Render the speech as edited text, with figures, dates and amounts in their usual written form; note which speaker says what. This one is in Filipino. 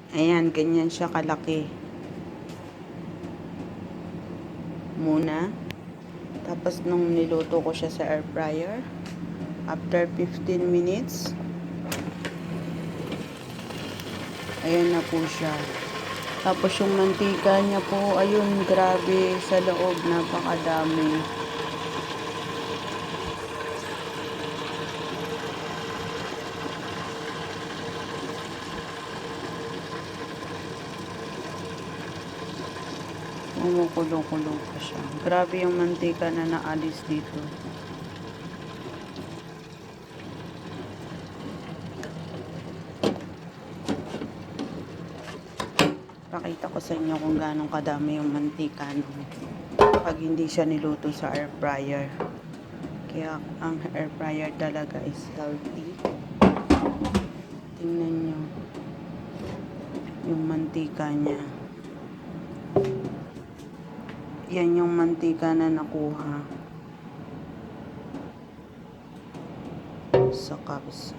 Speaker 1: Ayan, ganyan siya kalaki. Muna. Tapos nung niluto ko siya sa air fryer, after 15 minutes, ayan na po siya. Tapos yung mantika niya po, ayun, grabe, sa loob, napakadami. Kumukulo-kulo pa siya. Grabe yung mantika na naalis dito. Pakita ko sa inyo kung gaano kadami yung mantika pag hindi siya niluto sa air fryer. Kaya ang air fryer talaga is healthy. Tingnan nyo yung mantika niya. Yan yung mantika na nakuha sa cups.